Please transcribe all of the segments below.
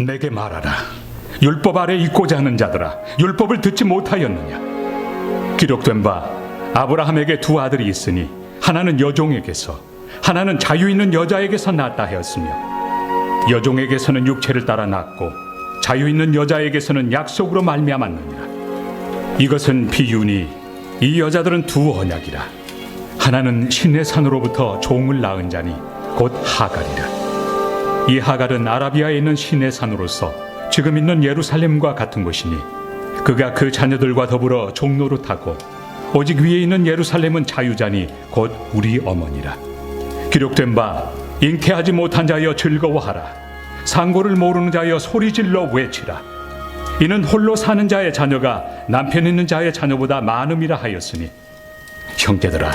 내게 말하라. 율법 아래 있고자 하는 자들아, 율법을 듣지 못하였느냐? 기록된 바 아브라함에게 두 아들이 있으니 하나는 여종에게서, 하나는 자유 있는 여자에게서 낳았다 하였으며, 여종에게서는 육체를 따라 낳고 자유 있는 여자에게서는 약속으로 말미암았느니라. 이것은 비유니 이 여자들은 두 언약이라. 하나는 신의 산으로부터 종을 낳은 자니 곧 하갈이라. 이 하갈은 아라비아에 있는 신의 산으로서 지금 있는 예루살렘과 같은 곳이니 그가 그 자녀들과 더불어 종노릇하고, 오직 위에 있는 예루살렘은 자유자니 곧 우리 어머니라. 기록된 바 잉태하지 못한 자여 즐거워하라. 상고를 모르는 자여 소리질러 외치라. 이는 홀로 사는 자의 자녀가 남편 있는 자의 자녀보다 많음이라 하였으니, 형제들아,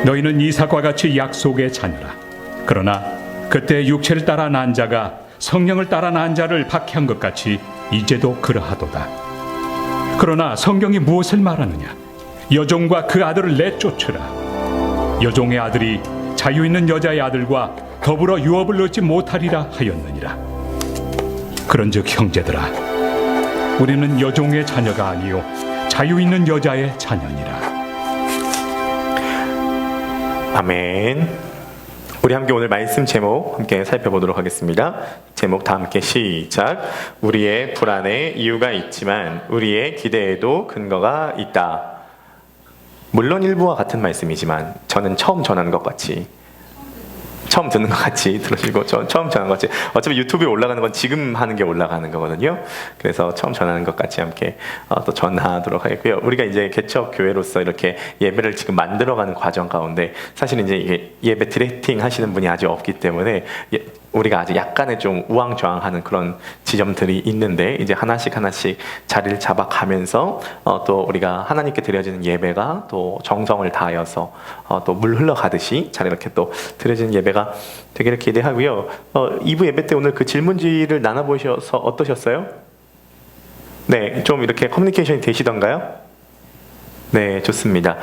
너희는 이삭과 같이 약속의 자녀라. 그러나 그때 육체를 따라 낳은 자가 성령을 따라 낳은 자를 박해한 것 같이 이제도 그러하도다. 그러나 성경이 무엇을 말하느냐? 여종과 그 아들을 내쫓으라. 여종의 아들이 자유 있는 여자의 아들과 더불어 유업을 얻지 못하리라 하였느니라. 그런즉 형제들아, 우리는 여종의 자녀가 아니요 자유 있는 여자의 자녀니라. 아멘. 우리 함께 오늘 말씀 제목 함께 살펴보도록 하겠습니다. 제목 다 함께 시작. 우리의 불안에 이유가 있지만 우리의 기대에도 근거가 있다. 물론 일부와 같은 말씀이지만 저는 처음 전하는 것 같이, 처음 듣는 것 같이 들으시고, 저 처음 전하는 것 같이, 어차피 유튜브에 올라가는 건 지금 하는 게 올라가는 거거든요. 그래서 처음 전하는 것 같이 함께 또 전하도록 하겠고요. 우리가 이제 개척 교회로서 이렇게 예배를 지금 만들어가는 과정 가운데 사실 이제 이게 예배 디렉팅 하시는 분이 아직 없기 때문에 우리가 아직 약간의 좀 우왕좌왕하는 그런 지점들이 있는데, 이제 하나씩 자리를 잡아가면서 또 우리가 하나님께 드려지는 예배가 또 정성을 다하여서 또 물 흘러가듯이 잘 이렇게 또 드려지는 예배가 되기를 기대하고요. 2부 예배 때 오늘 그 질문지를 나눠보셔서 어떠셨어요? 네, 좀 이렇게 커뮤니케이션이 되시던가요? 네, 좋습니다.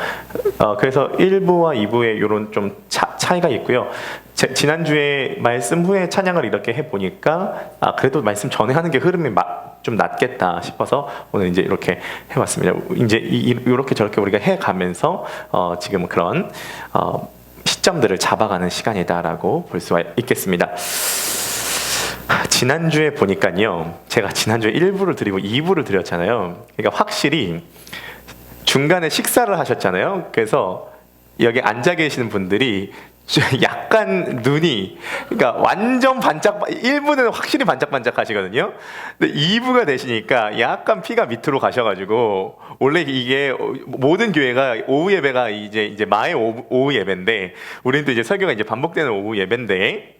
그래서 1부와 2부에 이런 좀 차이가 있고요. 지난주에 말씀 후에 찬양을 이렇게 해보니까 그래도 말씀 전에 하는 게 흐름이 좀 낫겠다 싶어서 오늘 이제 이렇게 해왔습니다. 이제 이렇게 저렇게 우리가 해가면서 지금 그런 시점들을 잡아가는 시간이다라고 볼 수가 있겠습니다. 지난주에 보니까요, 제가 지난주에 1부를 드리고 2부를 드렸잖아요. 그러니까 확실히 중간에 식사를 하셨잖아요. 그래서 여기 앉아 계시는 분들이 약간 눈이, 그러니까 완전 반짝, 1부는 확실히 반짝반짝 하시거든요. 근데 2부가 되시니까 약간 피가 밑으로 가셔가지고, 원래 이게 모든 교회가 오후 예배가 이제 마의 오후 예배인데, 우리는 또 이제 설교가 이제 반복되는 오후 예배인데,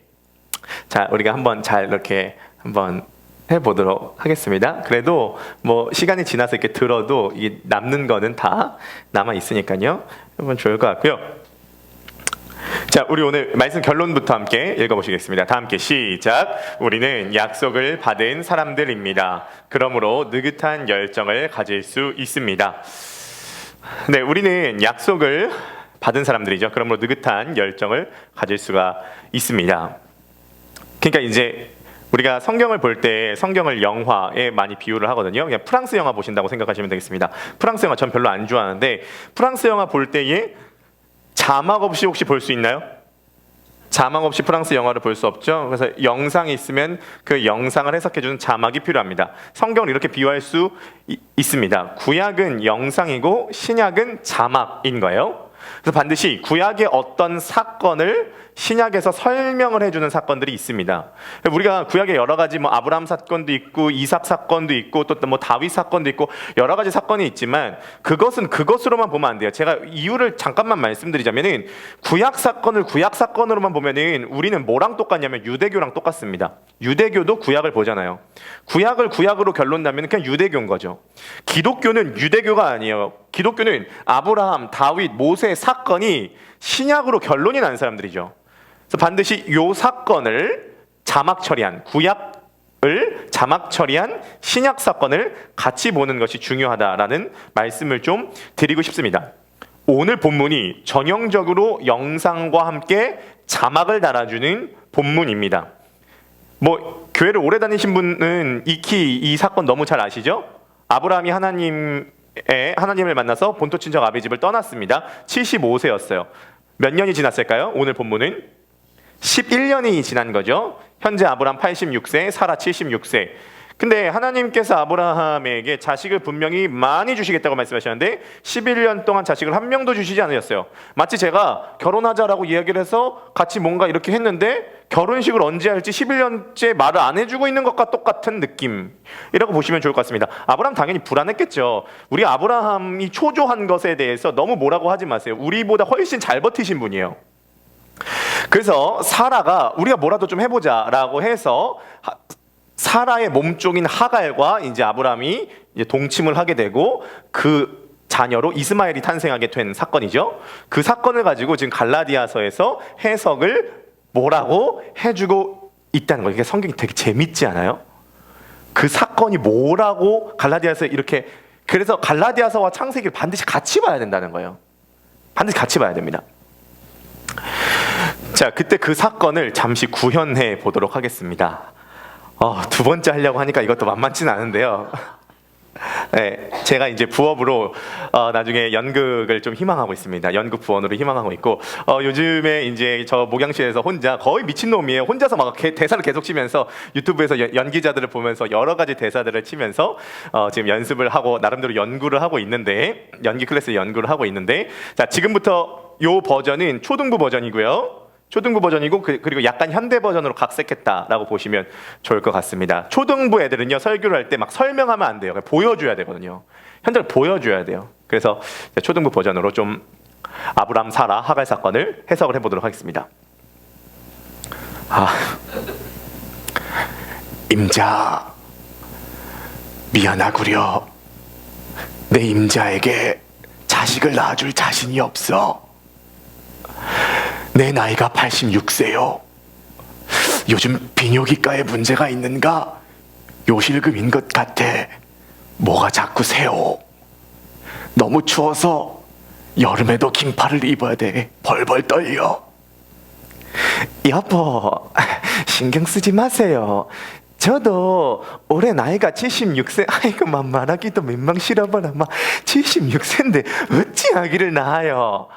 자, 우리가 한번 잘 이렇게 한번 해보도록 하겠습니다. 그래도 뭐 시간이 지나서 이렇게 들어도 이 남는 거는 다 남아 있으니까요. 한번 좋을 것 같고요. 자, 우리 오늘 말씀 결론부터 함께 읽어보시겠습니다. 다 함께 시작. 우리는 약속을 받은 사람들입니다. 그러므로 느긋한 열정을 가질 수 있습니다. 네, 우리는 약속을 받은 사람들이죠. 그러므로 느긋한 열정을 가질 수가 있습니다. 그러니까 이제 우리가 성경을 볼 때 성경을 영화에 많이 비유를 하거든요. 그냥 프랑스 영화 보신다고 생각하시면 되겠습니다. 프랑스 영화 전 별로 안 좋아하는데, 프랑스 영화 볼 때에 자막 없이 혹시 볼 수 있나요? 자막 없이 프랑스 영화를 볼 수 없죠. 그래서 영상이 있으면 그 영상을 해석해주는 자막이 필요합니다. 성경을 이렇게 비유할 수 있습니다. 구약은 영상이고 신약은 자막인 거예요. 그래서 반드시 구약의 어떤 사건을 신약에서 설명을 해주는 사건들이 있습니다. 우리가 구약에 여러 가지 뭐 아브라함 사건도 있고 이삭 사건도 있고 또 뭐 다윗 사건도 있고 여러 가지 사건이 있지만, 그것은 그것으로만 보면 안 돼요. 제가 이유를 잠깐만 말씀드리자면은, 구약 사건을 구약 사건으로만 보면은 우리는 뭐랑 똑같냐면 유대교랑 똑같습니다. 유대교도 구약을 보잖아요. 구약을 구약으로 결론 나면 그냥 유대교인 거죠. 기독교는 유대교가 아니에요. 기독교는 아브라함, 다윗, 모세 사건이 신약으로 결론이 난 사람들이죠. 그래서 반드시 요 사건을 자막 처리한, 구약을 자막 처리한 신약 사건을 같이 보는 것이 중요하다라는 말씀을 좀 드리고 싶습니다. 오늘 본문이 전형적으로 영상과 함께 자막을 달아주는 본문입니다. 뭐 교회를 오래 다니신 분은 익히 이 사건 너무 잘 아시죠? 아브라함이 하나님을 만나서 본토 친척 아비집을 떠났습니다. 75세였어요. 몇 년이 지났을까요? 오늘 본문은 11년이 지난 거죠. 현재 아브라함 86세, 사라 76세. 근데 하나님께서 아브라함에게 자식을 분명히 많이 주시겠다고 말씀하셨는데 11년 동안 자식을 한 명도 주시지 않으셨어요. 마치 제가 결혼하자라고 이야기를 해서 같이 뭔가 이렇게 했는데 결혼식을 언제 할지 11년째 말을 안 해주고 있는 것과 똑같은 느낌이라고 보시면 좋을 것 같습니다. 아브라함 당연히 불안했겠죠. 우리 아브라함이 초조한 것에 대해서 너무 뭐라고 하지 마세요. 우리보다 훨씬 잘 버티신 분이에요. 그래서 사라가 우리가 뭐라도 좀 해보자라고 해서 사라의 몸종인 하갈과 이제 아브라함이 이제 동침을 하게 되고 그 자녀로 이스마엘이 탄생하게 된 사건이죠. 그 사건을 가지고 지금 갈라디아서에서 해석을 뭐라고 해주고 있다는 거예요. 이게 성경이 되게 재밌지 않아요? 그 사건이 뭐라고 갈라디아서 이렇게 그래서 갈라디아서와 창세기를 반드시 같이 봐야 된다는 거예요. 반드시 같이 봐야 됩니다. 자, 그때 그 사건을 잠시 구현해 보도록 하겠습니다. 두 번째 하려고 하니까 이것도 만만치는 않은데요. 네, 제가 이제 부업으로 나중에 연극을 좀 희망하고 있습니다. 연극 부원으로 희망하고 있고 요즘에 이제 저 목양실에서 혼자 거의 미친놈이에요. 혼자서 막 대사를 계속 치면서 유튜브에서 연기자들을 보면서 여러 가지 대사들을 치면서 지금 연습을 하고 나름대로 연구를 하고 있는데 연기 클래스 연구를 하고 있는데 자 지금부터 요 버전은 초등부 버전이고요. 초등부 버전이고 그리고 약간 현대 버전으로 각색했다라고 보시면 좋을 것 같습니다. 초등부 애들은요 설교를 할 때 막 설명하면 안 돼요. 그냥 보여줘야 되거든요. 현장을 보여줘야 돼요. 그래서 초등부 버전으로 좀 아브람 사라 하갈 사건을 해석을 해보도록 하겠습니다. 임자 미안하구려. 내 임자에게 자식을 낳아줄 자신이 없어. 내 나이가 86세요. 요즘 비뇨기과에 문제가 있는가? 요실금인 것 같아. 뭐가 자꾸 새어. 너무 추워서 여름에도 긴팔을 입어야 돼. 벌벌 떨려. 여보, 신경 쓰지 마세요. 저도 올해 나이가 76세. 아이고 말하기도 민망스러워라. 76세인데 어찌 아기를 낳아요.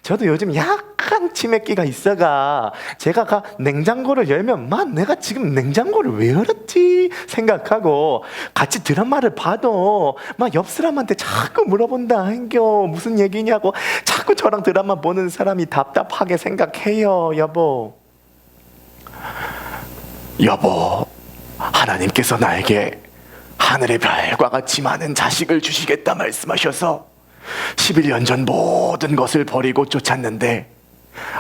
저도 요즘 약간 치매기가 있어가 제가 냉장고를 열면 내가 지금 냉장고를 왜 열었지 생각하고 같이 드라마를 봐도 옆 사람한테 자꾸 물어본다 한겨 무슨 얘기냐고 자꾸 저랑 드라마 보는 사람이 답답하게 생각해요. 여보, 하나님께서 나에게 하늘의 별과 같이 많은 자식을 주시겠다 말씀하셔서 11년 전 모든 것을 버리고 쫓았는데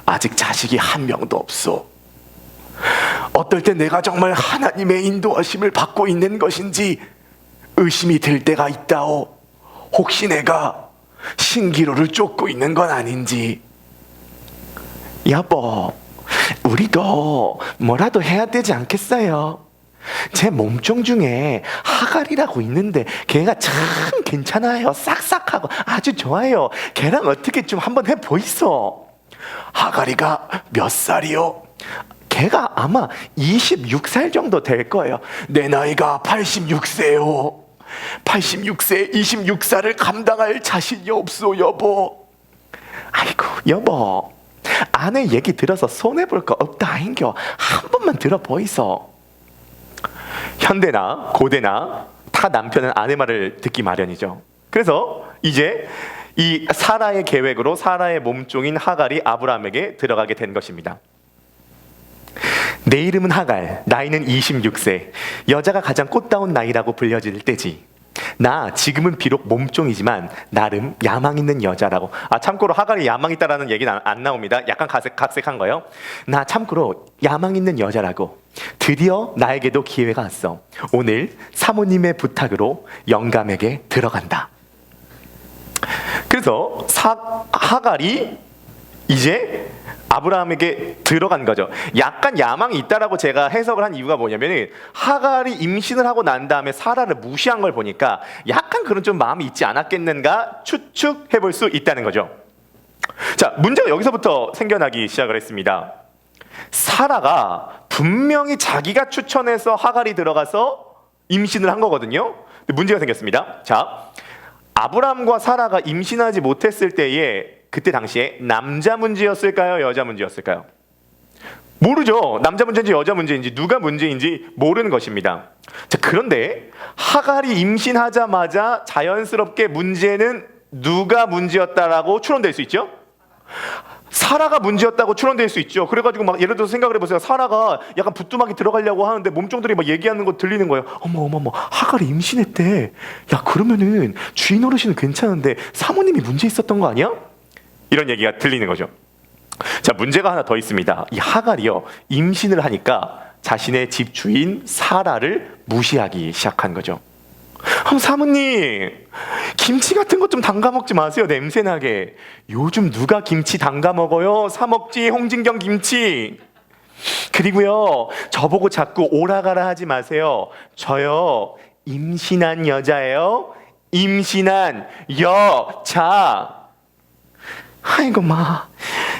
아직 자식이 한 명도 없어. 어떨 때 내가 정말 하나님의 인도하심을 받고 있는 것인지 의심이 들 때가 있다오. 혹시 내가 신기로를 쫓고 있는 건 아닌지. 여보, 우리도 뭐라도 해야 되지 않겠어요? 제 몸종 중에 하갈이라고 있는데 걔가 참 괜찮아요. 싹싹하고 아주 좋아요. 걔랑 어떻게 좀 한번 해보이소. 하갈이가 몇 살이요? 걔가 아마 26살 정도 될 거예요. 내 나이가 86세요. 86세 26살을 감당할 자신이 없어. 여보. 아이고 여보, 아내 얘기 들어서 손해볼 거 없다 아인겨. 한 번만 들어보이소. 현대나 고대나 다 남편은 아내 말을 듣기 마련이죠. 그래서 이제 이 사라의 계획으로 사라의 몸종인 하갈이 아브라함에게 들어가게 된 것입니다. 내 이름은 하갈, 나이는 26세. 여자가 가장 꽃다운 나이라고 불려질 때지. 나 지금은 비록 몸종이지만 나름 야망 있는 여자라고. 참고로 하갈이 야망 있다라는 얘기는 안 나옵니다. 약간 각색한 거예요. 나 참고로 야망 있는 여자라고. 드디어 나에게도 기회가 왔어. 오늘 사모님의 부탁으로 영감에게 들어간다. 그래서 하갈이 이제 아브라함에게 들어간 거죠. 약간 야망이 있다라고 제가 해석을 한 이유가 뭐냐면 하갈이 임신을 하고 난 다음에 사라를 무시한 걸 보니까 약간 그런 좀 마음이 있지 않았겠는가 추측해 볼 수 있다는 거죠. 자, 문제가 여기서부터 생겨나기 시작을 했습니다. 사라가 분명히 자기가 추천해서 하갈이 들어가서 임신을 한 거거든요. 근데 문제가 생겼습니다. 자, 아브람과 사라가 임신하지 못했을 때에 그때 당시에 남자 문제였을까요? 여자 문제였을까요? 모르죠. 남자 문제인지 여자 문제인지 누가 문제인지 모르는 것입니다. 자, 그런데 하갈이 임신하자마자 자연스럽게 문제는 누가 문제였다라고 추론될 수 있죠? 사라가 문제였다고 추론될 수 있죠. 그래가지고 막 예를 들어서 생각을 해보세요. 사라가 약간 부뚜막이 들어가려고 하는데 몸종들이 막 얘기하는 거 들리는 거예요. 어머 하갈이 임신했대. 야, 그러면은 주인 어르신은 괜찮은데 사모님이 문제 있었던 거 아니야? 이런 얘기가 들리는 거죠. 자, 문제가 하나 더 있습니다. 이 하갈이요, 임신을 하니까 자신의 집 주인 사라를 무시하기 시작한 거죠. 사모님, 김치 같은 것 좀 담가 먹지 마세요. 냄새나게. 요즘 누가 김치 담가 먹어요? 사 먹지, 홍진경 김치. 그리고요, 저보고 자꾸 오라가라 하지 마세요. 저요, 임신한 여자예요. 임신한 여자. 아이고, 마,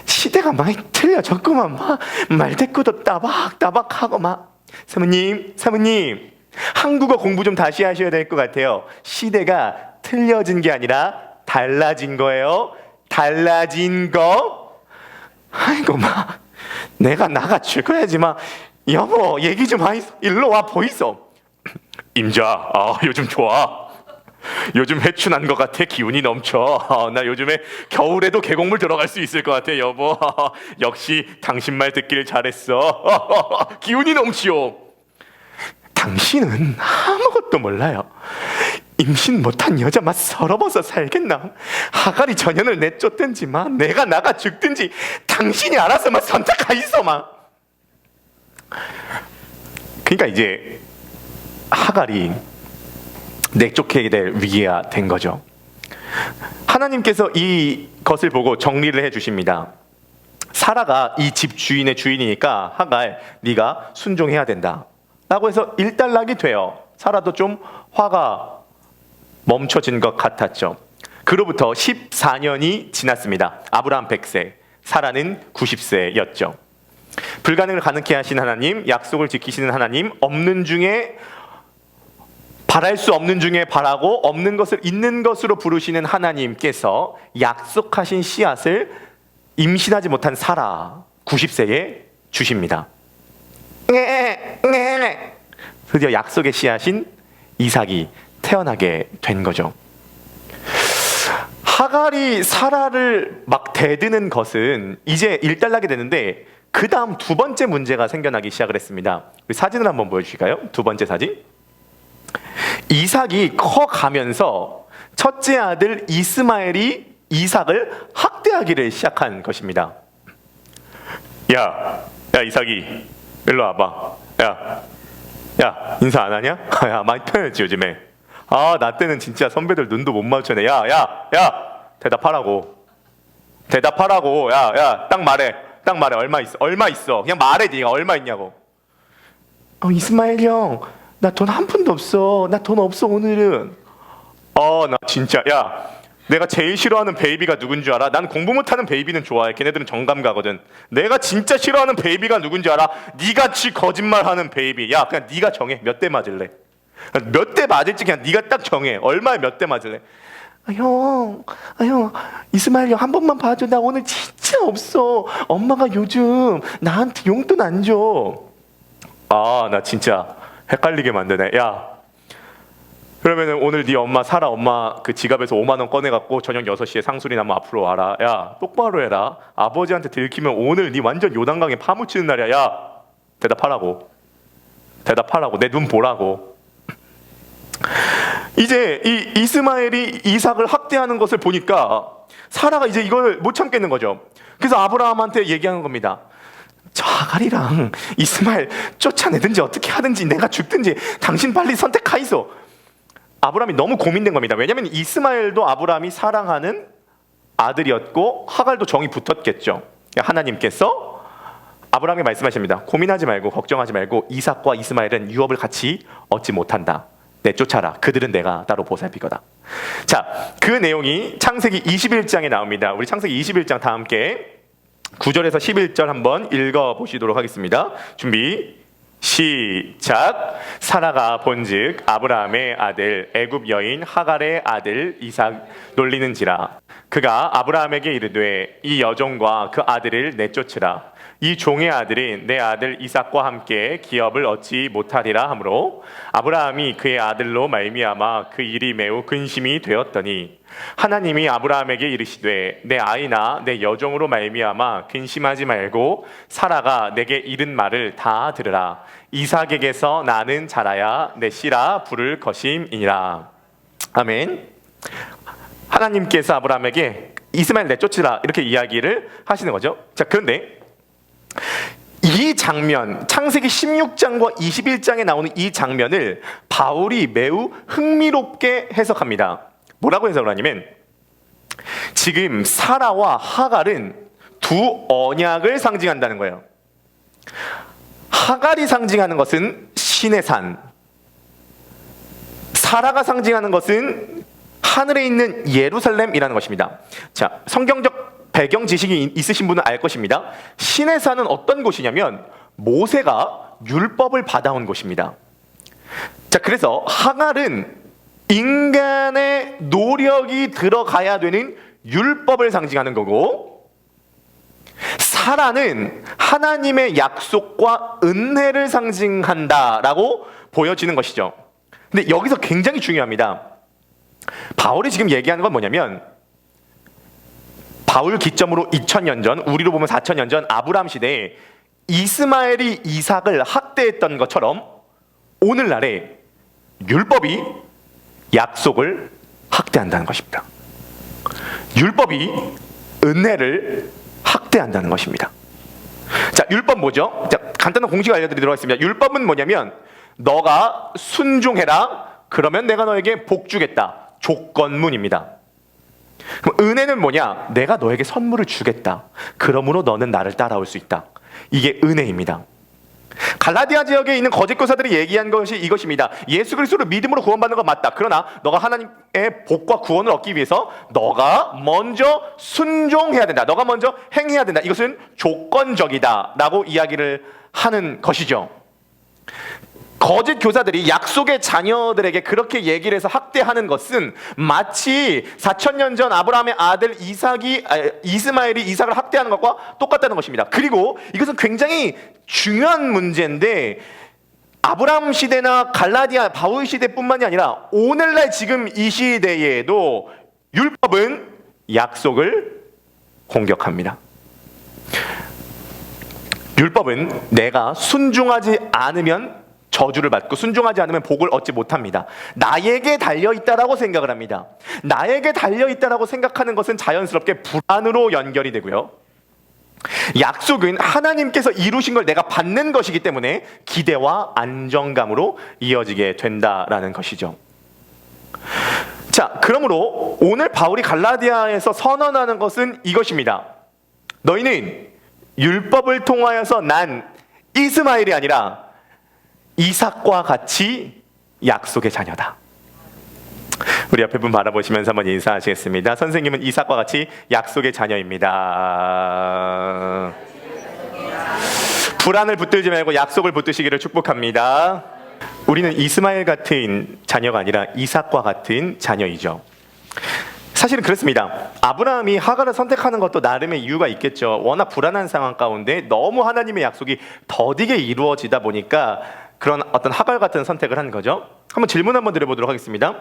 시대가 많이 틀려졌구만. 마, 말대꾸도 따박따박하고 막. 사모님, 한국어 공부 좀 다시 하셔야 될 것 같아요. 시대가 틀려진 게 아니라 달라진 거예요. 달라진 거. 아이고, 마, 내가 나가 죽어야지. 마, 여보, 얘기 좀 하이소. 일로 와 보이소. 임자, 요즘 좋아. 요즘 해춘 난 것 같아. 기운이 넘쳐. 나 요즘에 겨울에도 계곡물 들어갈 수 있을 것 같아, 여보. 역시 당신 말 듣길 잘했어. 기운이 넘치오. 당신은 아무것도 몰라요. 임신 못한 여자 맛 서러워서 살겠나? 하갈이 전연을 내쫓든지 마, 내가 나가 죽든지 당신이 알아서 막 선택하이소. 막. 그러니까 이제 하갈이 내쫓게 될 위기가 된 거죠. 하나님께서 이것을 보고 정리를 해주십니다. 사라가 이 집 주인의 주인이니까 하갈, 네가 순종해야 된다 라고 해서 일단락이 돼요. 사라도 좀 화가 멈춰진 것 같았죠. 그로부터 14년이 지났습니다. 아브라함 100세, 사라는 90세였죠. 불가능을 가능케 하신 하나님, 약속을 지키시는 하나님, 없는 중에 바랄 수 없는 중에 바라고 없는 것을 있는 것으로 부르시는 하나님께서 약속하신 씨앗을 임신하지 못한 사라 90세에 주십니다. 드디어 약속의 씨앗인 이삭이 태어나게 된 거죠. 하갈이 사라를 막 대드는 것은 이제 일단락이 되는데 그 다음 두 번째 문제가 생겨나기 시작을 했습니다. 우리 사진을 한번 보여주실까요? 두 번째 사진. 이삭이 커가면서 첫째 아들 이스마엘이 이삭을 학대하기를 시작한 것입니다. 야 이삭이 일로 와봐. 야 인사 안 하냐? 야 많이 편했지 요즘에. 나 때는 진짜 선배들 눈도 못 마주쳤네. 야 대답하라고. 야 딱 말해 얼마 있어. 그냥 말해. 네가 얼마 있냐고. 이스마엘 형, 나 돈 한 푼도 없어. 나 돈 없어 오늘은. 나 진짜. 야, 내가 제일 싫어하는 베이비가 누군 줄 알아? 난 공부 못하는 베이비는 좋아해. 걔네들은 정감가거든. 내가 진짜 싫어하는 베이비가 누군 줄 알아? 니같이 거짓말하는 베이비. 야, 그냥 네가 정해. 몇 대 맞을래? 몇 대 맞을지 그냥 네가 딱 정해. 얼마에 몇 대 맞을래? 형, 이스마일 형 한 번만 봐줘. 나 오늘 진짜 없어. 엄마가 요즘 나한테 용돈 안 줘. 나 진짜 헷갈리게 만드네. 야, 그러면은 오늘 네 엄마 사라 엄마 그 지갑에서 5만 원 꺼내갖고 저녁 6시에 상술이 나면 앞으로 와라. 야, 똑바로 해라. 아버지한테 들키면 오늘 네 완전 요단강에 파묻히는 날이야. 야, 대답하라고. 내 눈 보라고. 이제 이 이스마엘이 이삭을 학대하는 것을 보니까 사라가 이제 이걸 못 참겠는 거죠. 그래서 아브라함한테 얘기하는 겁니다. 저 하갈이랑 이스마엘 쫓아내든지 어떻게 하든지 내가 죽든지 당신 빨리 선택하이소. 아브라함이 너무 고민된 겁니다. 왜냐하면 이스마엘도 아브라함이 사랑하는 아들이었고 하갈도 정이 붙었겠죠. 하나님께서 아브라함에게 말씀하십니다. 고민하지 말고 걱정하지 말고 이삭과 이스마엘은 유업을 같이 얻지 못한다. 내쫓아라. 그들은 내가 따로 보살피거다. 자, 그 내용이 창세기 21장에 나옵니다. 우리 창세기 21장 다 함께 9절에서 11절 한번 읽어보시도록 하겠습니다. 준비 시작. 사라가 본즉 아브라함의 아들 애굽 여인 하갈의 아들 이삭 놀리는지라. 그가 아브라함에게 이르되 이 여종과 그 아들을 내쫓으라. 이 종의 아들이 내 아들 이삭과 함께 기업을 얻지 못하리라 하므로 아브라함이 그의 아들로 말미암아 그 일이 매우 근심이 되었더니 하나님이 아브라함에게 이르시되 내 아이나 내 여종으로 말미암아 근심하지 말고 사라가 내게 이른 말을 다 들으라. 이삭에게서 나는 자라야 내 씨라 부를 것임이니라. 아멘. 하나님께서 아브라함에게 이스마엘 내쫓으라 이렇게 이야기를 하시는 거죠. 자, 그런데 이 장면, 창세기 16장과 21장에 나오는 이 장면을 바울이 매우 흥미롭게 해석합니다. 뭐라고 해석을 하냐면 지금 사라와 하갈은 두 언약을 상징한다는 거예요. 하갈이 상징하는 것은 신의 산, 사라가 상징하는 것은 하늘에 있는 예루살렘이라는 것입니다. 자, 성경적 배경 지식이 있으신 분은 알 것입니다. 신의 산은 어떤 곳이냐면 모세가 율법을 받아온 곳입니다. 자, 그래서 하갈은 인간의 노력이 들어가야 되는 율법을 상징하는 거고, 사라는 하나님의 약속과 은혜를 상징한다라고 보여지는 것이죠. 근데 여기서 굉장히 중요합니다. 바울이 지금 얘기하는 건 뭐냐면 바울 기점으로 2000년 전, 우리로 보면 4000년 전 아브라함 시대에 이스마엘이 이삭을 학대했던 것처럼 오늘날에 율법이 약속을 학대한다는 것입니다. 율법이 은혜를 학대한다는 것입니다. 자, 율법 뭐죠? 자, 간단한 공식 알려드리도록 하겠습니다. 율법은 뭐냐면 너가 순종해라, 그러면 내가 너에게 복 주겠다. 조건문입니다. 그럼 은혜는 뭐냐? 내가 너에게 선물을 주겠다. 그러므로 너는 나를 따라올 수 있다. 이게 은혜입니다. 갈라디아 지역에 있는 거짓 교사들이 얘기한 것이 이것입니다. 예수 그리스도를 믿음으로 구원받는 건 맞다. 그러나 너가 하나님의 복과 구원을 얻기 위해서 너가 먼저 순종해야 된다. 너가 먼저 행해야 된다. 이것은 조건적이다 라고 이야기를 하는 것이죠. 거짓 교사들이 약속의 자녀들에게 그렇게 얘기를 해서 학대하는 것은 마치 4000년 전 아브라함의 아들 이스마엘이 이삭을 학대하는 것과 똑같다는 것입니다. 그리고 이것은 굉장히 중요한 문제인데 아브라함 시대나 갈라디아 바울 시대뿐만이 아니라 오늘날 지금 이 시대에도 율법은 약속을 공격합니다. 율법은 내가 순종하지 않으면 저주를 받고 순종하지 않으면 복을 얻지 못합니다. 나에게 달려있다라고 생각을 합니다. 나에게 달려있다라고 생각하는 것은 자연스럽게 불안으로 연결이 되고요. 약속은 하나님께서 이루신 걸 내가 받는 것이기 때문에 기대와 안정감으로 이어지게 된다라는 것이죠. 자, 그러므로 오늘 바울이 갈라디아에서 선언하는 것은 이것입니다. 너희는 율법을 통하여서 난 이스마엘이 아니라 이삭과 같이 약속의 자녀다. 우리 옆에 분 바라보시면서 한번 인사하시겠습니다. 선생님은 이삭과 같이 약속의 자녀입니다. 불안을 붙들지 말고 약속을 붙드시기를 축복합니다. 우리는 이스마엘 같은 자녀가 아니라 이삭과 같은 자녀이죠. 사실은 그렇습니다. 아브라함이 하갈을 선택하는 것도 나름의 이유가 있겠죠. 워낙 불안한 상황 가운데 너무 하나님의 약속이 더디게 이루어지다 보니까 그런 어떤 하갈 같은 선택을 한 거죠. 한번 질문 한번 드려보도록 하겠습니다.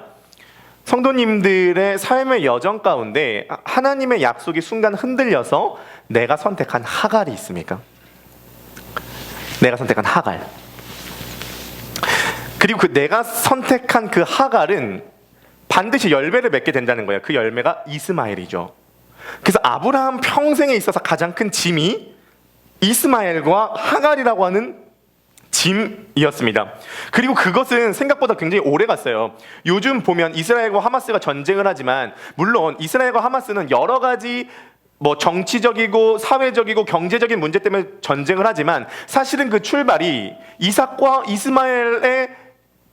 성도님들의 삶의 여정 가운데 하나님의 약속이 순간 흔들려서 내가 선택한 하갈이 있습니까? 내가 선택한 하갈. 그리고 그 내가 선택한 그 하갈은 반드시 열매를 맺게 된다는 거예요. 그 열매가 이스마엘이죠. 그래서 아브라함 평생에 있어서 가장 큰 짐이 이스마엘과 하갈이라고 하는 짐이었습니다. 그리고 그것은 생각보다 굉장히 오래 갔어요. 요즘 보면 이스라엘과 하마스가 전쟁을 하지만, 물론 이스라엘과 하마스는 여러 가지 정치적이고 사회적이고 경제적인 문제 때문에 전쟁을 하지만 사실은 그 출발이 이삭과 이스마엘의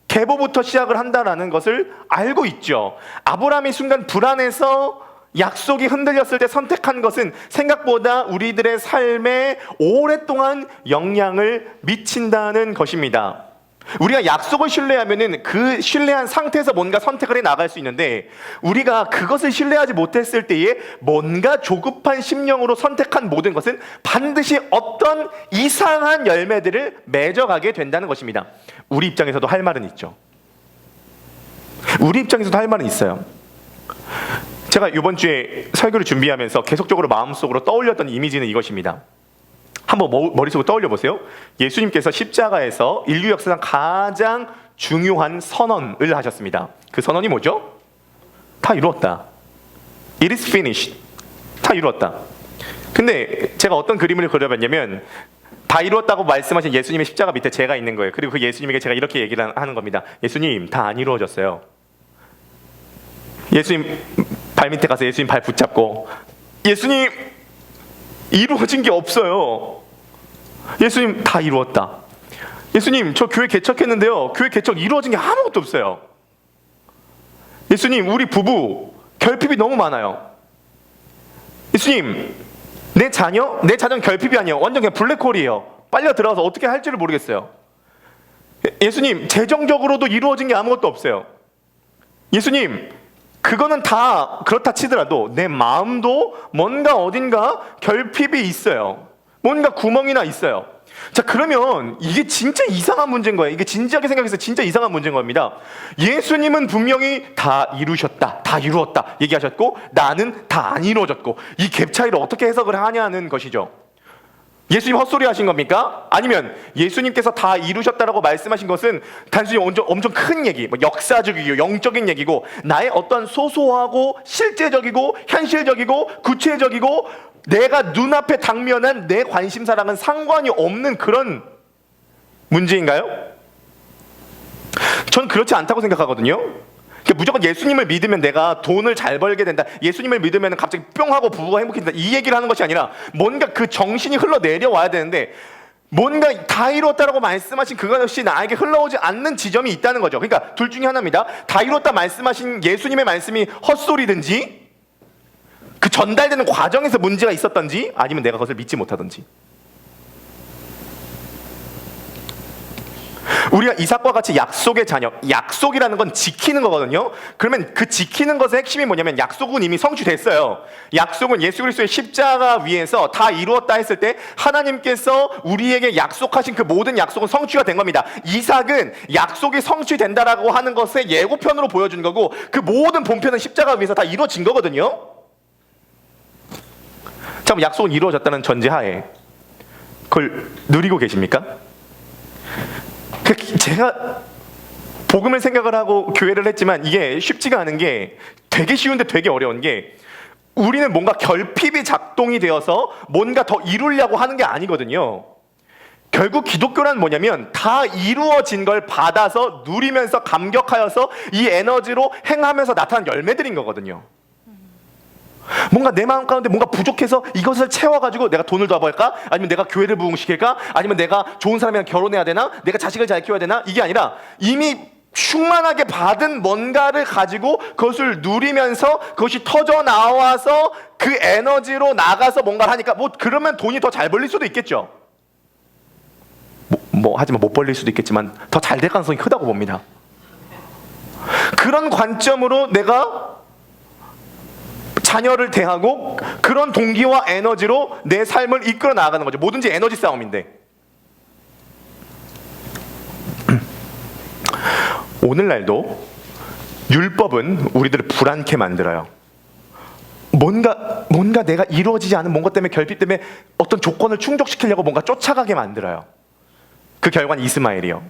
계보부터 시작을 한다라는 것을 알고 있죠. 아브라함이 순간 불안해서 약속이 흔들렸을 때 선택한 것은 생각보다 우리들의 삶에 오랫동안 영향을 미친다는 것입니다. 우리가 약속을 신뢰하면은 그 신뢰한 상태에서 뭔가 선택을 해 나갈 수 있는데, 우리가 그것을 신뢰하지 못했을 때에 뭔가 조급한 심령으로 선택한 모든 것은 반드시 어떤 이상한 열매들을 맺어가게 된다는 것입니다. 우리 입장에서도 할 말은 있죠. 우리 입장에서도 할 말은 있어요. 제가 이번 주에 설교를 준비하면서 계속적으로 마음속으로 떠올렸던 이미지는 이것입니다. 한번 머릿속으로 떠올려 보세요. 예수님께서 십자가에서 인류 역사상 가장 중요한 선언을 하셨습니다. 그 선언이 뭐죠? 다 이루었다. It is finished. 다 이루었다. 근데 제가 어떤 그림을 그려봤냐면, 다 이루었다고 말씀하신 예수님의 십자가 밑에 제가 있는 거예요. 그리고 그 예수님에게 제가 이렇게 얘기를 하는 겁니다. 예수님, 다 안 이루어졌어요. 예수님 발 밑에 가서 예수님 발 붙잡고, 예수님, 이루어진 게 없어요. 예수님, 다 이루었다. 예수님, 저 교회 개척했는데요, 교회 개척 이루어진 게 아무것도 없어요. 예수님, 우리 부부 결핍이 너무 많아요. 예수님, 내 자녀는 결핍이 아니에요. 완전 그냥 블랙홀이에요. 빨려 들어가서 어떻게 할지를 모르겠어요. 예수님, 재정적으로도 이루어진 게 아무것도 없어요. 예수님, 그거는 다 그렇다 치더라도 내 마음도 뭔가 어딘가 결핍이 있어요. 뭔가 구멍이나 있어요. 자, 그러면 이게 진짜 이상한 문제인 거예요. 이게 진지하게 생각해서 진짜 이상한 문제인 겁니다. 예수님은 분명히 다 이루셨다, 다 이루었다 얘기하셨고, 나는 다 안 이루어졌고, 이 갭 차이를 어떻게 해석을 하냐는 것이죠. 예수님 헛소리 하신 겁니까? 아니면 예수님께서 다 이루셨다라고 말씀하신 것은 단순히 엄청 큰 얘기, 역사적이고 영적인 얘기고, 나의 어떤 소소하고 실제적이고 현실적이고 구체적이고 내가 눈앞에 당면한 내 관심사랑은 상관이 없는 그런 문제인가요? 전 그렇지 않다고 생각하거든요. 무조건 예수님을 믿으면 내가 돈을 잘 벌게 된다, 예수님을 믿으면 갑자기 뿅 하고 부부가 행복해진다, 이 얘기를 하는 것이 아니라 뭔가 그 정신이 흘러내려와야 되는데, 뭔가 다 이루었다라고 말씀하신 그것이 나에게 흘러오지 않는 지점이 있다는 거죠. 그러니까 둘 중에 하나입니다. 다 이루었다 말씀하신 예수님의 말씀이 헛소리든지, 그 전달되는 과정에서 문제가 있었던지, 아니면 내가 그것을 믿지 못하든지. 우리가 이삭과 같이 약속의 자녀, 약속이라는 건 지키는 거거든요. 그러면 그 지키는 것의 핵심이 뭐냐면, 약속은 이미 성취됐어요. 약속은 예수 그리스도의 십자가 위에서 다 이루었다 했을 때 하나님께서 우리에게 약속하신 그 모든 약속은 성취가 된 겁니다. 이삭은 약속이 성취된다라고 하는 것의 예고편으로 보여준 거고, 그 모든 본편은 십자가 위에서 다 이루어진 거거든요. 자, 그럼 약속은 이루어졌다는 전제하에 그걸 누리고 계십니까? 제가 복음을 생각을 하고 교회를 했지만 이게 쉽지가 않은 게, 되게 쉬운데 되게 어려운 게, 우리는 뭔가 결핍이 작동이 되어서 뭔가 더 이루려고 하는 게 아니거든요. 결국 기독교란 뭐냐면, 다 이루어진 걸 받아서 누리면서 감격하여서 이 에너지로 행하면서 나타난 열매들인 거거든요. 뭔가 내 마음 가운데 뭔가 부족해서 이것을 채워가지고 내가 돈을 더 벌까? 아니면 내가 교회를 부흥시킬까? 아니면 내가 좋은 사람이랑 결혼해야 되나? 내가 자식을 잘 키워야 되나? 이게 아니라 이미 충만하게 받은 뭔가를 가지고 그것을 누리면서 그것이 터져 나와서 그 에너지로 나가서 뭔가를 하니까, 그러면 돈이 더 잘 벌릴 수도 있겠죠. 하지만 못 벌릴 수도 있겠지만 더 잘 될 가능성이 크다고 봅니다. 그런 관점으로 내가 자녀를 대하고 그런 동기와 에너지로 내 삶을 이끌어 나가는 거죠. 뭐든지 에너지 싸움인데, 오늘날도 율법은 우리들을 불안케 만들어요. 뭔가 내가 이루어지지 않은 뭔가 때문에, 결핍 때문에 어떤 조건을 충족시키려고 뭔가 쫓아가게 만들어요. 그 결과는 이스마엘이요.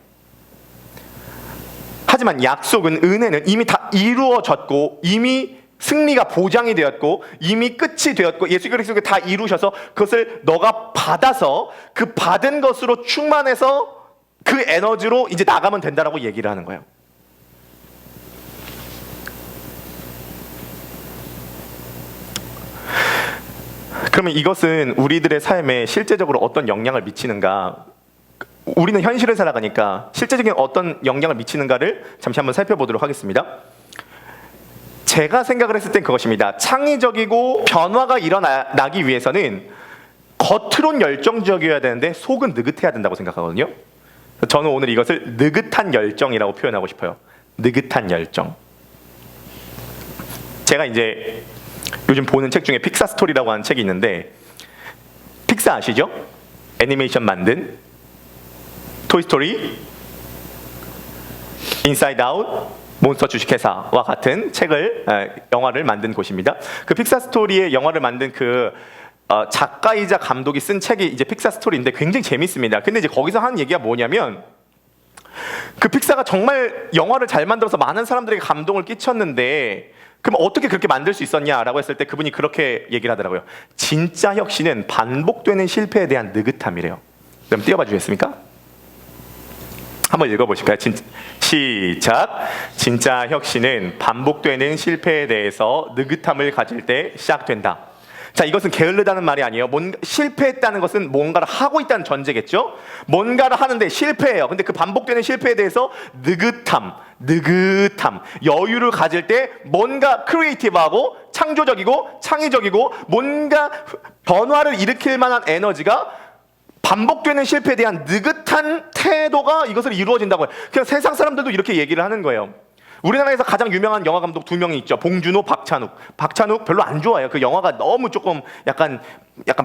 하지만 약속은, 은혜는 이미 다 이루어졌고, 이미 승리가 보장이 되었고, 이미 끝이 되었고, 예수 그리스도가 다 이루셔서 그것을 너가 받아서 그 받은 것으로 충만해서 그 에너지로 이제 나가면 된다라고 얘기를 하는 거예요. 그러면 이것은 우리들의 삶에 실제적으로 어떤 영향을 미치는가? 우리는 현실을 살아가니까 실제적인 어떤 영향을 미치는가를 잠시 한번 살펴보도록 하겠습니다. 제가 생각을 했을 땐 그것입니다. 창의적이고 변화가 일어나기 위해서는 겉으론 열정적이어야 되는데 속은 느긋해야 된다고 생각하거든요. 저는 오늘 이것을 느긋한 열정이라고 표현하고 싶어요. 느긋한 열정. 제가 이제 요즘 보는 책 중에 픽사 스토리라고 하는 책이 있는데, 픽사 아시죠? 애니메이션 만든 토이스토리, 인사이드 아웃, 몬스터 주식회사와 같은 책을 영화를 만든 곳입니다. 그 픽사 스토리의 영화를 만든 그 작가이자 감독이 쓴 책이 이제 픽사 스토리인데 굉장히 재밌습니다. 근데 이제 거기서 하는 얘기가 뭐냐면, 그 픽사가 정말 영화를 잘 만들어서 많은 사람들에게 감동을 끼쳤는데 그럼 어떻게 그렇게 만들 수 있었냐라고 했을 때 그분이 그렇게 얘기를 하더라고요. 진짜 혁신은 반복되는 실패에 대한 느긋함이래요. 그럼 띄워봐 주겠습니까? 한번 읽어보실까요? 시작. 진짜 혁신은 반복되는 실패에 대해서 느긋함을 가질 때 시작된다. 자, 이것은 게을르다는 말이 아니에요. 실패했다는 것은 뭔가를 하고 있다는 전제겠죠? 뭔가를 하는데 실패해요. 근데 그 반복되는 실패에 대해서 느긋함, 여유를 가질 때 뭔가 크리에이티브하고 창조적이고 창의적이고 뭔가 변화를 일으킬 만한 에너지가 반복되는 실패에 대한 느긋한 태도가 이것을 이루어진다고요. 그냥 세상 사람들도 이렇게 얘기를 하는 거예요. 우리나라에서 가장 유명한 영화 감독 2명이 있죠. 봉준호, 박찬욱. 박찬욱 별로 안 좋아요. 그 영화가 너무 조금 약간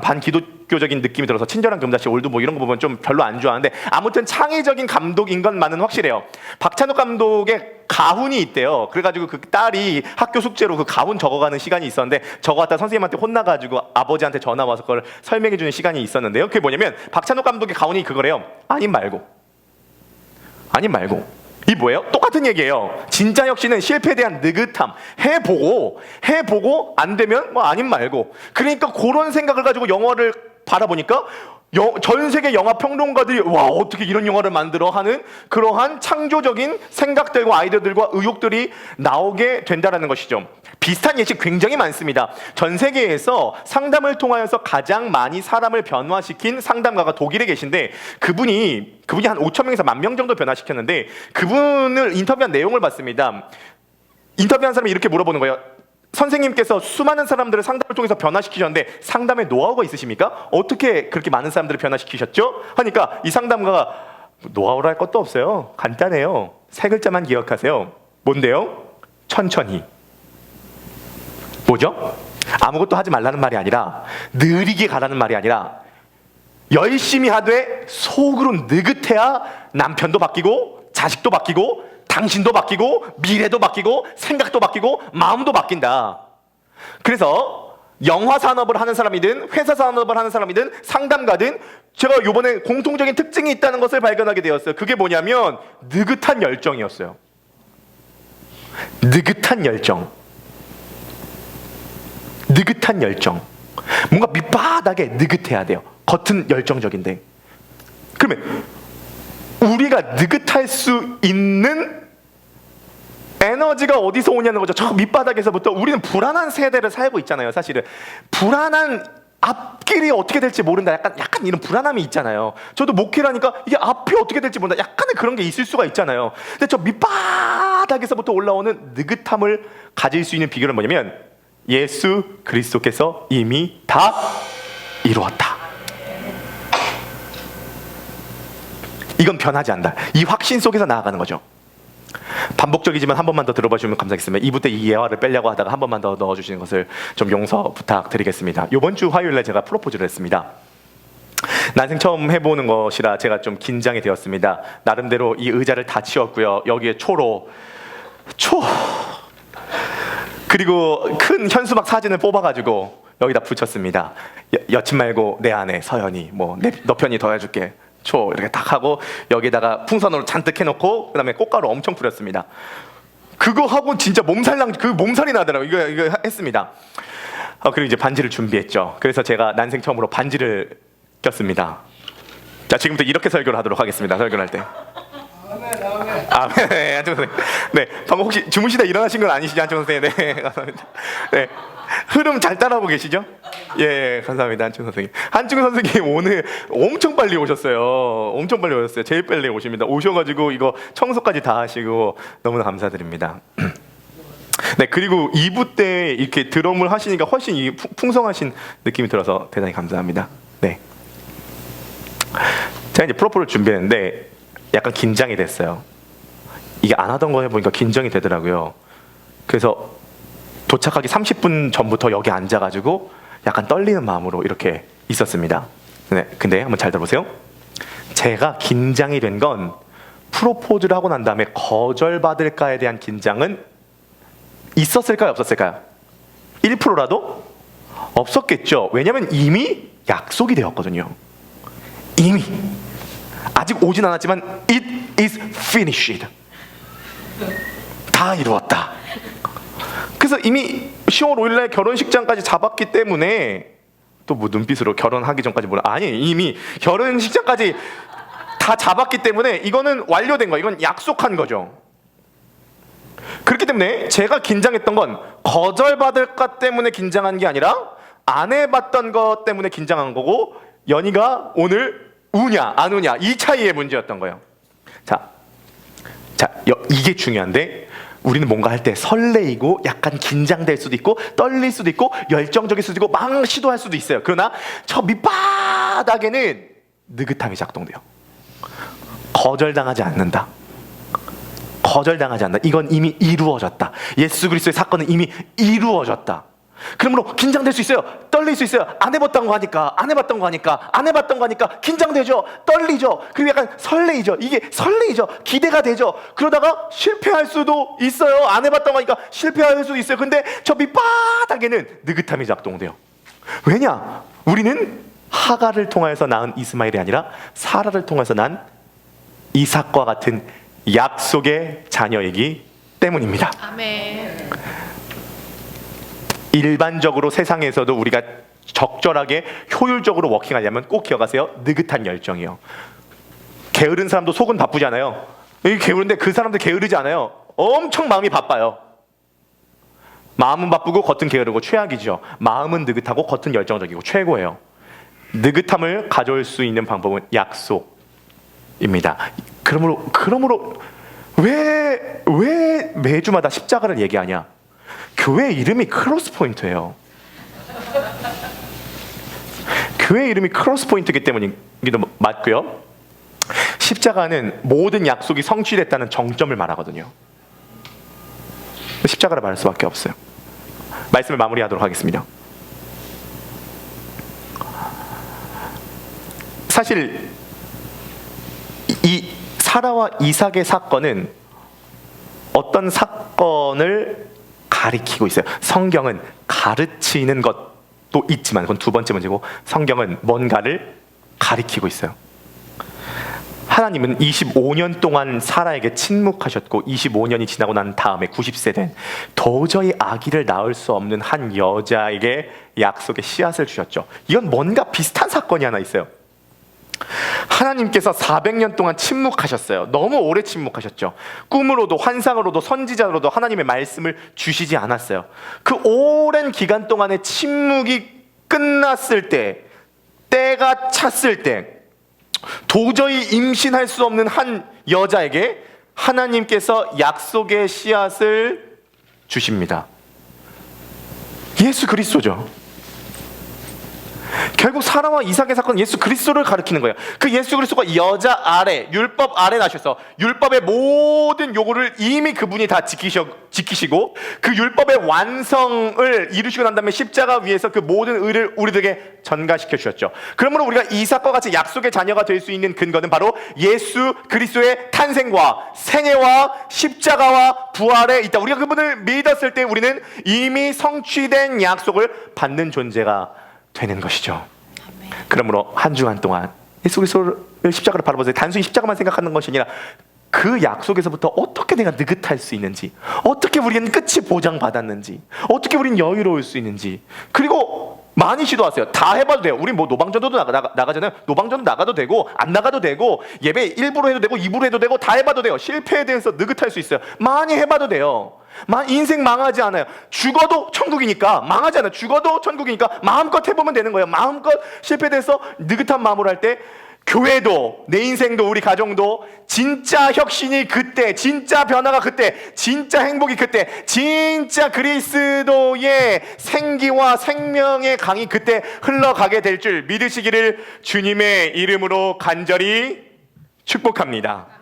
반기독교적인 느낌이 들어서 친절한 금자씨, 올드 뭐 이런 거 보면 좀 별로 안 좋아하는데, 아무튼 창의적인 감독인 것만은 확실해요. 박찬욱 감독의 가훈이 있대요. 그래가지고 그 딸이 학교 숙제로 그 가훈 적어가는 시간이 있었는데 적어갔다 선생님한테 혼나가지고 아버지한테 전화 와서 그걸 설명해주는 시간이 있었는데요. 그게 뭐냐면 박찬욱 감독의 가훈이 그거래요. 아님 말고. 이 뭐예요? 똑같은 얘기예요. 진짜 혁신은 실패에 대한 느긋함. 해보고 안 되면 뭐 아님 말고. 그러니까 그런 생각을 가지고 영화를 바라보니까 전 세계 영화 평론가들이 와, 어떻게 이런 영화를 만들어 하는 그러한 창조적인 생각들과 아이디어들과 의욕들이 나오게 된다는 것이죠. 비슷한 예시 굉장히 많습니다. 전 세계에서 상담을 통하여서 가장 많이 사람을 변화시킨 상담가가 독일에 계신데, 그분이 한 5천 명에서 1만 명 정도 변화시켰는데, 그분을 인터뷰한 내용을 봤습니다. 인터뷰한 사람이 이렇게 물어보는 거예요. 선생님께서 수많은 사람들을 상담을 통해서 변화시키셨는데 상담에 노하우가 있으십니까? 어떻게 그렇게 많은 사람들을 변화시키셨죠? 하니까 이 상담가가 노하우를 할 것도 없어요. 간단해요. 3글자만 기억하세요. 뭔데요? 천천히. 뭐죠? 아무것도 하지 말라는 말이 아니라, 느리게 가라는 말이 아니라, 열심히 하되 속으로 느긋해야 남편도 바뀌고 자식도 바뀌고 당신도 바뀌고 미래도 바뀌고 생각도 바뀌고 마음도 바뀐다. 그래서 영화 산업을 하는 사람이든 회사 산업을 하는 사람이든 상담가든 제가 이번에 공통적인 특징이 있다는 것을 발견하게 되었어요. 그게 뭐냐면 느긋한 열정이었어요. 느긋한 열정. 뭔가 밑바닥에 느긋해야 돼요. 겉은 열정적인데. 그러면 우리가 느긋할 수 있는 에너지가 어디서 오냐는 거죠. 저 밑바닥에서부터. 우리는 불안한 세대를 살고 있잖아요. 사실은 불안한 앞길이 어떻게 될지 모른다. 약간 이런 불안함이 있잖아요. 저도 목회를 하니까 이게 앞이 어떻게 될지 모른다. 약간의 그런 게 있을 수가 있잖아요. 근데 저 밑바닥에서부터 올라오는 느긋함을 가질 수 있는 비결은 뭐냐면 예수 그리스도께서 이미 다 이루었다. 이건 변하지 않는다. 이 확신 속에서 나아가는 거죠. 반복적이지만 한 번만 더 들어봐 주시면 감사하겠습니다. 2부 때 이 예화를 빼려고 하다가 한 번만 더 넣어주시는 것을 좀 용서 부탁드리겠습니다. 이번 주 화요일에 제가 프로포즈를 했습니다. 난생 처음 해보는 것이라 제가 좀 긴장이 되었습니다. 나름대로 이 의자를 다 치웠고요. 여기에 그리고 큰 현수막 사진을 뽑아가지고 여기다 붙였습니다. 여친 말고 내 아내 서연이, 뭐 너 편이 더 해줄게, 이렇게 딱 하고 여기다가 풍선으로 잔뜩 해놓고 그다음에 꽃가루 엄청 뿌렸습니다. 그거 하고 진짜 몸살이 나더라고요. 이거 했습니다. 그리고 이제 반지를 준비했죠. 그래서 제가 난생 처음으로 반지를 꼈습니다. 자, 지금부터 이렇게 설교를 하도록 하겠습니다. 설교할 때. 네, 한중 선생님. 네, 방금 혹시 주무시다 일어나신 건 아니시죠, 한중 선생님? 네, 감사합니다. 네, 흐름 잘 따라오고 계시죠? 예, 감사합니다, 한중 선생님. 한중 선생님 오늘 엄청 빨리 오셨어요. 제일 빨리 오십니다. 오셔가지고 이거 청소까지 다 하시고 너무나 감사드립니다. 네, 그리고 2부 때 이렇게 드럼을 하시니까 훨씬 풍성하신 느낌이 들어서 대단히 감사합니다. 네. 제가 이제 프로포를 준비했는데 약간 긴장이 됐어요. 이게 안 하던 거 해보니까 긴장이 되더라고요. 그래서 도착하기 30분 전부터 여기 앉아가지고 약간 떨리는 마음으로 이렇게 있었습니다. 네, 근데 한번 잘 들어보세요. 제가 긴장이 된 건 프로포즈를 하고 난 다음에 거절받을까에 대한 긴장은 있었을까요? 없었을까요? 1%라도? 없었겠죠. 왜냐면 이미 약속이 되었거든요. 이미. 아직 오진 않았지만 It is finished. 다 이루었다. 그래서 이미 10월 5일날 결혼식장까지 잡았기 때문에 또 뭐 눈빛으로 결혼하기 전까지 뭐라 아니 이미 결혼식장까지 다 잡았기 때문에 이거는 완료된 거예요. 이건 약속한 거죠. 그렇기 때문에 제가 긴장했던 건 거절받을까 때문에 긴장한 게 아니라 안 해봤던 것 때문에 긴장한 거고 연희가 오늘 우냐 안 우냐 이 차이의 문제였던 거예요. 자, 이게 중요한데 우리는 뭔가 할 때 설레이고 약간 긴장될 수도 있고 떨릴 수도 있고 열정적일 수도 있고 막 시도할 수도 있어요. 그러나 저 밑바닥에는 느긋함이 작동돼요. 거절당하지 않는다. 거절당하지 않는다. 이건 이미 이루어졌다. 예수 그리스도의 사건은 이미 이루어졌다. 그러므로 긴장될 수 있어요. 떨릴 수 있어요. 안 해봤던 거 하니까 긴장되죠. 떨리죠. 그리고 약간 설레이죠. 이게 설레이죠. 기대가 되죠. 그러다가 실패할 수도 있어요. 안 해봤던 거니까 실패할 수도 있어요. 근데 저 밑바닥에는 느긋함이 작동돼요. 왜냐? 우리는 하가를 통하여서 낳은 이스마엘이 아니라 사라를 통해서 난 이삭과 같은 약속의 자녀이기 때문입니다. 아멘. 일반적으로 세상에서도 우리가 적절하게 효율적으로 워킹하려면 꼭 기억하세요. 느긋한 열정이요. 게으른 사람도 속은 바쁘지 않아요. 게으른데 그 사람들 게으르지 않아요. 엄청 마음이 바빠요. 마음은 바쁘고 겉은 게으르고 최악이죠. 마음은 느긋하고 겉은 열정적이고 최고예요. 느긋함을 가져올 수 있는 방법은 약속입니다. 그러므로 왜 매주마다 십자가를 얘기하냐? 교회 이름이 크로스 포인트예요. 교회 이름이 크로스 포인트이기 때문이기도 맞고요. 십자가는 모든 약속이 성취됐다는 정점을 말하거든요. 십자가를 말할 수밖에 없어요. 말씀을 마무리하도록 하겠습니다. 사실 이 사라와 이삭의 사건은 어떤 사건을 가리키고 있어요. 성경은 가르치는 것도 있지만 그건 두 번째 문제고 성경은 뭔가를 가리키고 있어요. 하나님은 25년 동안 사라에게 침묵하셨고 25년이 지나고 난 다음에 90세 된 도저히 아기를 낳을 수 없는 한 여자에게 약속의 씨앗을 주셨죠. 이건 뭔가 비슷한 사건이 하나 있어요. 하나님께서 400년 동안 침묵하셨어요. 너무 오래 침묵하셨죠. 꿈으로도 환상으로도 선지자로도 하나님의 말씀을 주시지 않았어요. 그 오랜 기간 동안의 침묵이 끝났을 때, 때가 찼을 때 도저히 임신할 수 없는 한 여자에게 하나님께서 약속의 씨앗을 주십니다. 예수 그리스도죠. 결국 사라와 이삭의 사건은 예수 그리스도를 가리키는 거예요. 그 예수 그리스도가 여자 아래, 율법 아래 나셔서 율법의 모든 요구를 이미 그분이 다 지키시고 그 율법의 완성을 이루시고 난 다음에 십자가 위에서 그 모든 의를 우리들에게 전가시켜 주셨죠. 그러므로 우리가 이삭과 같이 약속의 자녀가 될 수 있는 근거는 바로 예수 그리스도의 탄생과 생애와 십자가와 부활에 있다. 우리가 그분을 믿었을 때 우리는 이미 성취된 약속을 받는 존재가 되는 것이죠. 그러므로 한 주간 동안 예수 그리스도를 십자가를 바라보세요. 단순히 십자가만 생각하는 것이 아니라 그 약속에서부터 어떻게 내가 느긋할 수 있는지, 어떻게 우리는 끝이 보장받았는지, 어떻게 우리는 여유로울 수 있는지. 그리고 많이 시도하세요. 다 해봐도 돼요. 우리 뭐 노방전도 나가잖아요. 노방전도 나가도 되고 안 나가도 되고 예배 1부로 해도 되고 2부로 해도 되고 다 해봐도 돼요. 실패에 대해서 느긋할 수 있어요. 많이 해봐도 돼요. 인생 망하지 않아요. 죽어도 천국이니까 망하지 않아요. 죽어도 천국이니까 마음껏 해보면 되는 거예요. 마음껏 실패돼서 느긋한 마음으로 할 때 교회도, 내 인생도, 우리 가정도 진짜 혁신이 그때, 진짜 변화가 그때, 진짜 행복이 그때, 진짜 그리스도의 생기와 생명의 강이 그때 흘러가게 될 줄 믿으시기를 주님의 이름으로 간절히 축복합니다.